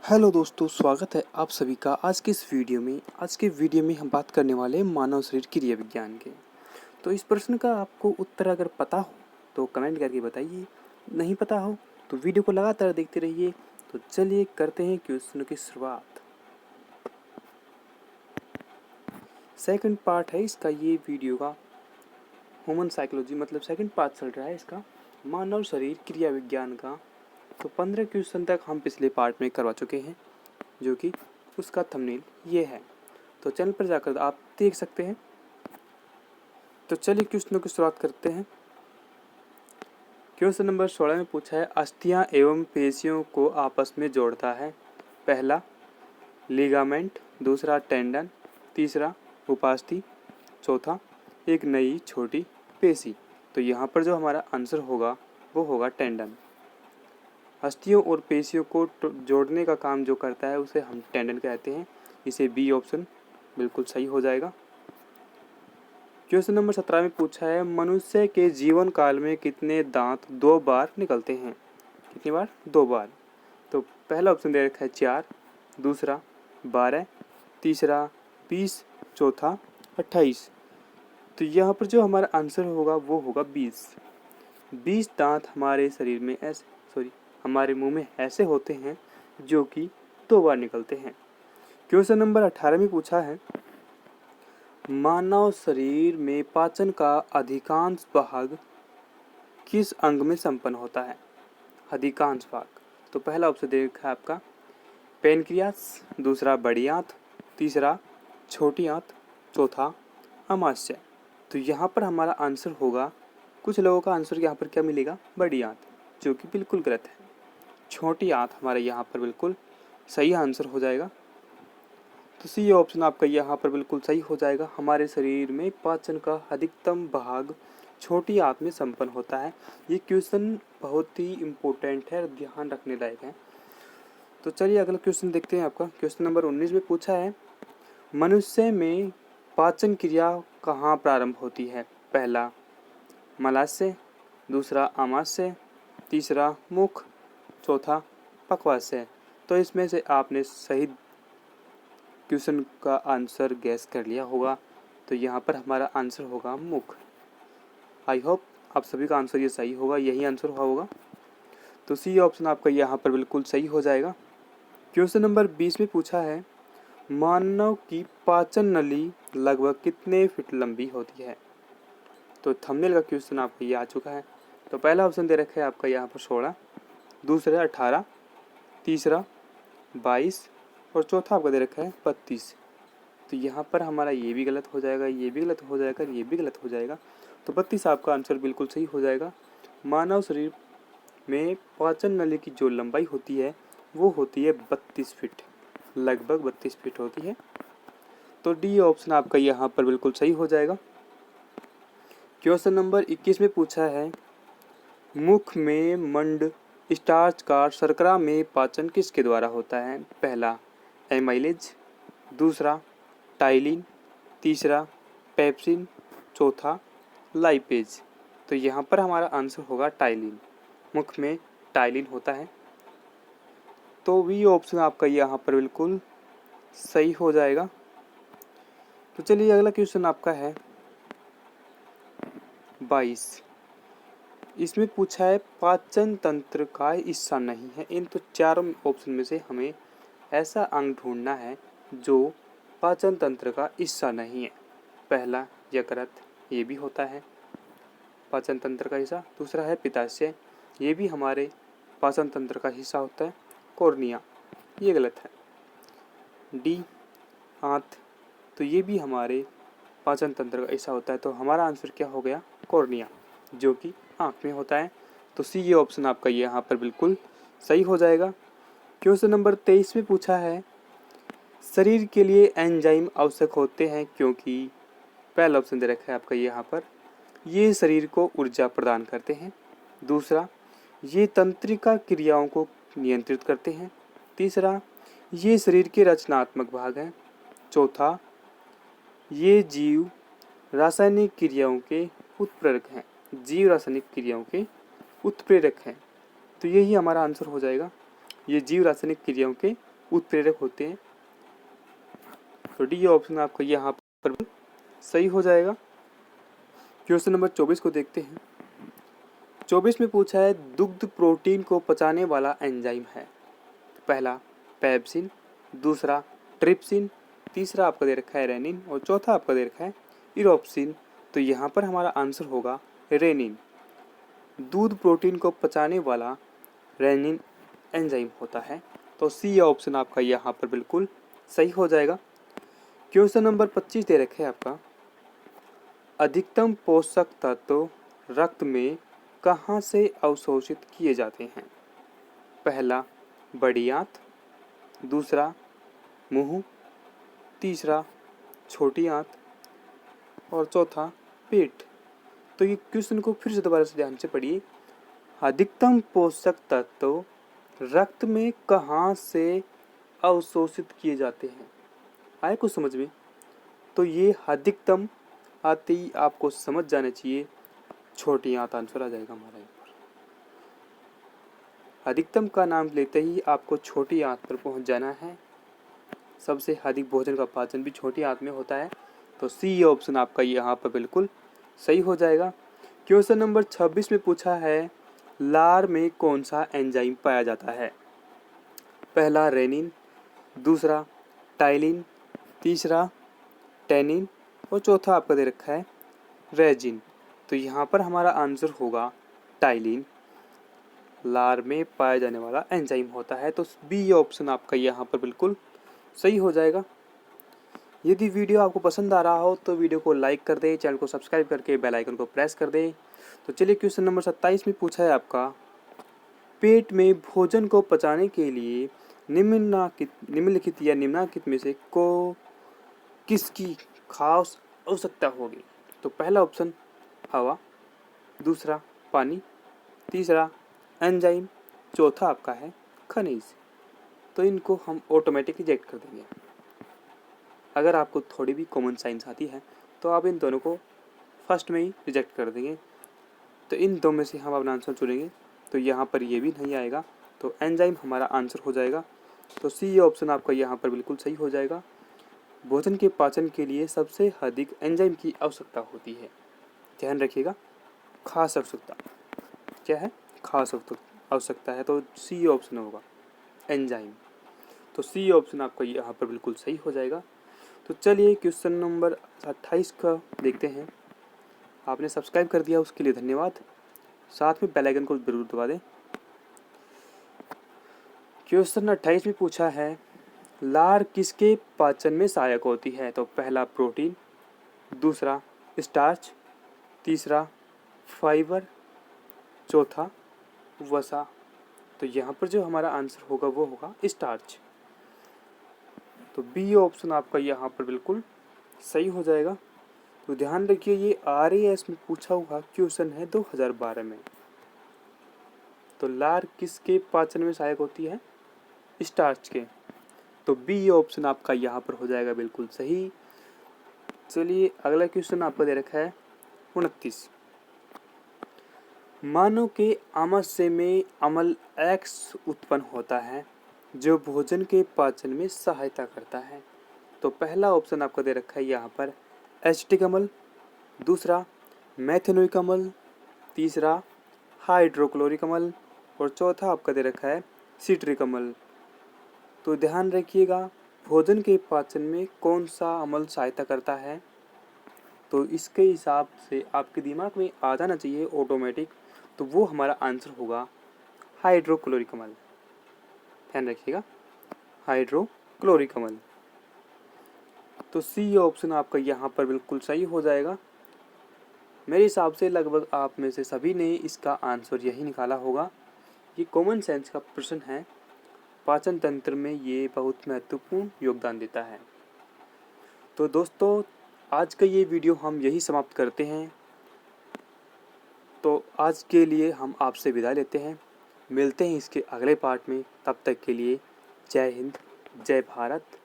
Hello दोस्तों, स्वागत है आप सभी का आज के इस वीडियो में। आज के वीडियो में हम बात करने वाले हैं मानव शरीर क्रिया विज्ञान के। तो इस प्रश्न का आपको उत्तर अगर पता हो तो कमेंट करके बताइए, नहीं पता हो तो वीडियो को लगातार देखते रहिए। तो चलिए करते हैं क्वेश्चन की शुरुआत। सेकंड पार्ट है इसका, ये वीडियो का ह्यूमन साइकोलॉजी मतलब सेकंड पार्ट चल रहा है इसका, मानव शरीर क्रिया विज्ञान का। तो 15 क्वेश्चन तक हम पिछले पार्ट में करवा चुके हैं, जो कि उसका थंबनेल ये है, तो चैनल पर जाकर आप देख सकते हैं। तो चलिए क्वेश्चनों की शुरुआत करते हैं। क्वेश्चन नंबर 16 में पूछा है, अस्थियां एवं पेशियों को आपस में जोड़ता है। पहला लिगामेंट, दूसरा टेंडन, तीसरा उपास्थि, चौथा एक नई छोटी पेशी। तो यहाँ पर जो हमारा आंसर होगा वो होगा टेंडन। अस्थियों और पेशियों को जोड़ने का काम जो करता है उसे हम टेंडन कहते हैं। इसे बी ऑप्शन बिल्कुल सही हो जाएगा। क्वेश्चन नंबर 17 में पूछा है, मनुष्य के जीवन काल में कितने दांत 2 बार निकलते हैं? कितनी बार? 2 बार। तो पहला ऑप्शन दे रखा है 4, दूसरा 12, तीसरा 20, चौथा 28। तो यहाँ पर जो हमारा आंसर होगा वो होगा 20। 20 दांत हमारे शरीर में हमारे मुंह में ऐसे होते हैं जो कि 2 बार निकलते हैं। क्वेश्चन नंबर 18 में पूछा है, मानव शरीर में पाचन का अधिकांश भाग किस अंग में संपन्न होता है? अधिकांश भाग। तो पहला ऑप्शन दे रखा है आपका पेनक्रियास, दूसरा बड़ी आंत, तीसरा छोटी आंत, चौथा अमाशय। तो यहाँ पर हमारा आंसर होगा, कुछ लोगों का आंसर यहाँ पर क्या मिलेगा? बड़ी आंत, जो कि बिल्कुल गलत है। छोटी आंत हमारे यहाँ पर बिल्कुल सही आंसर हो जाएगा। तो सी ऑप्शन आपका यहाँ पर बिल्कुल सही हो जाएगा। हमारे शरीर में पाचन का अधिकतम भाग छोटी आंत में संपन्न होता है। ये क्वेश्चन बहुत ही इम्पोर्टेंट है, ध्यान रखने लायक है। तो चलिए अगला क्वेश्चन देखते हैं आपका। क्वेश्चन नंबर 19 में पूछा है, मनुष्य में पाचन क्रिया कहाँ प्रारंभ होती है? पहला मलाशय, दूसरा आमाशय, तीसरा मुख, चौथा पक्वाशय। तो इसमें से आपने सही क्वेश्चन का आंसर गैस कर लिया होगा। तो यहाँ पर हमारा आंसर होगा मुख। आई होप आप सभी का आंसर ये सही होगा, यही आंसर होगा। तो सी ऑप्शन आपका यहाँ पर बिल्कुल सही हो जाएगा। क्वेश्चन नंबर 20 में पूछा है, मानव की पाचन नली लगभग कितने फीट लंबी होती है? तो थंबनेल का क्वेश्चन आपका ये आ चुका है। तो पहला ऑप्शन दे रखा है आपका यहाँ पर 16, दूसरा 18, तीसरा 22 और चौथा आपका दे रखा है 32। तो यहाँ पर हमारा ये भी गलत हो जाएगा, ये भी गलत हो जाएगा, ये भी गलत हो जाएगा। तो 32 आपका आंसर बिल्कुल सही हो जाएगा। मानव शरीर में पाचन नली की जो लंबाई होती है वो होती है 32 फीट, लगभग 32 फीट होती है। तो डी ऑप्शन आपका यहाँ पर बिल्कुल सही हो जाएगा। क्वेश्चन नंबर 21 में पूछा है, मुख में मंड स्टार्च का शर्करा में पाचन किसके द्वारा होता है? पहला एमाइलेज, दूसरा टाइलिन, तीसरा पेप्सिन, चौथा लाइपेज। तो यहाँ पर हमारा आंसर होगा टाइलिन। मुख में टाइलिन होता है। तो वी ऑप्शन आपका यहाँ पर बिल्कुल सही हो जाएगा। तो चलिए अगला क्वेश्चन आपका है 22। इसमें पूछा है, पाचन तंत्र का हिस्सा नहीं है। इन तो चारों ऑप्शन में से हमें ऐसा अंग ढूंढना है जो पाचन तंत्र का हिस्सा नहीं है। पहला यकृत, ये भी होता है पाचन तंत्र का हिस्सा। दूसरा है पित्ताशय, ये भी हमारे पाचन तंत्र का हिस्सा होता है। कॉर्निया, ये गलत है। डी आंत, तो ये भी हमारे पाचन तंत्र का हिस्सा होता है। तो हमारा आंसर क्या हो गया? कॉर्निया, जो कि आँख में होता है। तो सी ये ऑप्शन आपका यहाँ पर बिल्कुल सही हो जाएगा। क्वेश्चन नंबर 23 में पूछा है, शरीर के लिए एंजाइम आवश्यक होते हैं क्योंकि पहला ऑप्शन दे रखा है आपका यहाँ पर, ये शरीर को ऊर्जा प्रदान करते हैं। दूसरा, ये तंत्रिका क्रियाओं को नियंत्रित करते हैं। तीसरा, ये शरीर के रचनात्मक भाग हैं। चौथा, ये जीव रासायनिक क्रियाओं के उत्प्रेरक हैं। जीव रासायनिक क्रियाओं के उत्प्रेरक हैं। तो यही हमारा आंसर हो जाएगा, ये जीव रासायनिक क्रियाओं के उत्प्रेरक होते हैं। तो डी ऑप्शन आपका यहाँ पर सही हो जाएगा। क्वेश्चन नंबर 24 को देखते हैं। 24 में पूछा है दुग्ध प्रोटीन को पचाने वाला एंजाइम है। पहला पेप्सिन, दूसरा ट्रिप्सिन, तीसरा आपका दे रखा है रेनिन और चौथा आपका दे रखा है इरोप्सिन। तो यहाँ पर हमारा आंसर होगा रेनिन। दूध प्रोटीन को पचाने वाला रेनिन एंजाइम होता है। तो सी ऑप्शन आपका यहाँ पर बिल्कुल सही हो जाएगा। क्वेश्चन नंबर 25 दे रखे हैं आपका, अधिकतम पोषक तत्व रक्त में कहाँ से अवशोषित किए जाते हैं। पहला बड़ी आंत, दूसरा मुंह, तीसरा छोटी आंत और चौथा पेट। तो ये क्वेश्चन को फिर से दोबारा से ध्यान से पढ़िए। अधिकतम पोषक तत्व रक्त में कहाँ से अवशोषित किए जाते हैं। आए कुछ समझ में? तो ये अधिकतम आते ही आपको समझ जाना चाहिए छोटी आंत आंसर आ जाएगा हमारा। अधिकतम का नाम लेते ही आपको छोटी आंत पर पहुंच जाना है। सबसे अधिक भोजन का पाचन भी छोटी आंत में होता है। तो सी ऑप्शन आपका यहाँ पर बिल्कुल सही हो जाएगा। क्वेश्चन नंबर 26 में पूछा है लार में कौन सा एंजाइम पाया जाता है। पहला रेनिन, दूसरा टाइलिन, तीसरा टेनिन और चौथा आपका दे रखा है रेजिन। तो यहाँ पर हमारा आंसर होगा टाइलिन। लार में पाया जाने वाला एंजाइम होता है। तो बी ऑप्शन आपका यहाँ पर बिल्कुल सही हो जाएगा। यदि वीडियो आपको पसंद आ रहा हो तो वीडियो को लाइक कर दें, चैनल को सब्सक्राइब करके बेल आइकन को प्रेस कर दें। तो चलिए क्वेश्चन नंबर 27 में पूछा है आपका, पेट में भोजन को पचाने के लिए निम्नलिखित या निम्नलिखित में से को किसकी खास आवश्यकता होगी। तो पहला ऑप्शन हवा, दूसरा पानी, तीसरा एंजाइम, चौथा आपका है खनिज। तो इनको हम ऑटोमेटिक रिजेक्ट कर देंगे। अगर आपको थोड़ी भी कॉमन साइंस आती है तो आप इन दोनों को फर्स्ट में ही रिजेक्ट कर देंगे। तो इन दो में से हम अपना आंसर चुनेंगे। तो यहाँ पर ये भी नहीं आएगा। तो एंजाइम हमारा आंसर हो जाएगा। तो सी ऑप्शन आपका यहाँ पर बिल्कुल सही हो जाएगा। भोजन के पाचन के लिए सबसे अधिक एंजाइम की आवश्यकता होती है। ध्यान रखिएगा, खास आवश्यकता क्या है, खास आवश्यकता है। तो सी ऑप्शन होगा एंजाइम। तो सी ऑप्शन आपका यहाँ पर बिल्कुल सही हो जाएगा। तो चलिए क्वेश्चन नंबर 28 का देखते हैं। आपने सब्सक्राइब कर दिया उसके लिए धन्यवाद। साथ में बेल आइकन को जरूर दबा दें। क्वेश्चन 28 में पूछा है लार किसके पाचन में सहायक होती है। तो पहला प्रोटीन, दूसरा स्टार्च, तीसरा फाइबर, चौथा वसा। तो यहाँ पर जो हमारा आंसर होगा वो होगा स्टार्च। तो बी ऑप्शन आपका यहाँ पर बिल्कुल सही हो जाएगा। तो ध्यान रखिए ये RAS में पूछा हुआ क्वेश्चन है 2012 में। तो लार किसके पाचन में सहायक होती है, स्टार्च के। तो बी ऑप्शन आपका यहाँ पर हो जाएगा बिल्कुल सही। चलिए अगला क्वेश्चन आपको दे रखा है 29। मानव के आमाशय में अम्ल X उत्पन्न होता है जो भोजन के पाचन में सहायता करता है। तो पहला ऑप्शन आपको दे रखा है यहाँ पर एसिटिक अम्ल, दूसरा मेथेनोइक अम्ल, तीसरा हाइड्रोक्लोरिक अम्ल और चौथा आपका दे रखा है सिट्रिक अम्ल। तो ध्यान रखिएगा भोजन के पाचन में कौन सा अम्ल सहायता करता है। तो इसके हिसाब से आपके दिमाग में आ जाना चाहिए ऑटोमेटिक। तो वो हमारा आंसर होगा हाइड्रोक्लोरिक अम्ल। ध्यान रखिएगा हाइड्रोक्लोरिक अम्ल। तो सी ऑप्शन आपका यहाँ पर बिल्कुल सही हो जाएगा। मेरे हिसाब से लगभग आप में से सभी ने इसका आंसर यही निकाला होगा। ये कॉमन सेंस का प्रश्न है। पाचन तंत्र में ये बहुत महत्वपूर्ण योगदान देता है। तो दोस्तों आज का ये वीडियो हम यही समाप्त करते हैं। तो आज के लिए हम आपसे विदा लेते हैं। मिलते हैं इसके अगले पार्ट में। तब तक के लिए जय हिंद, जय भारत।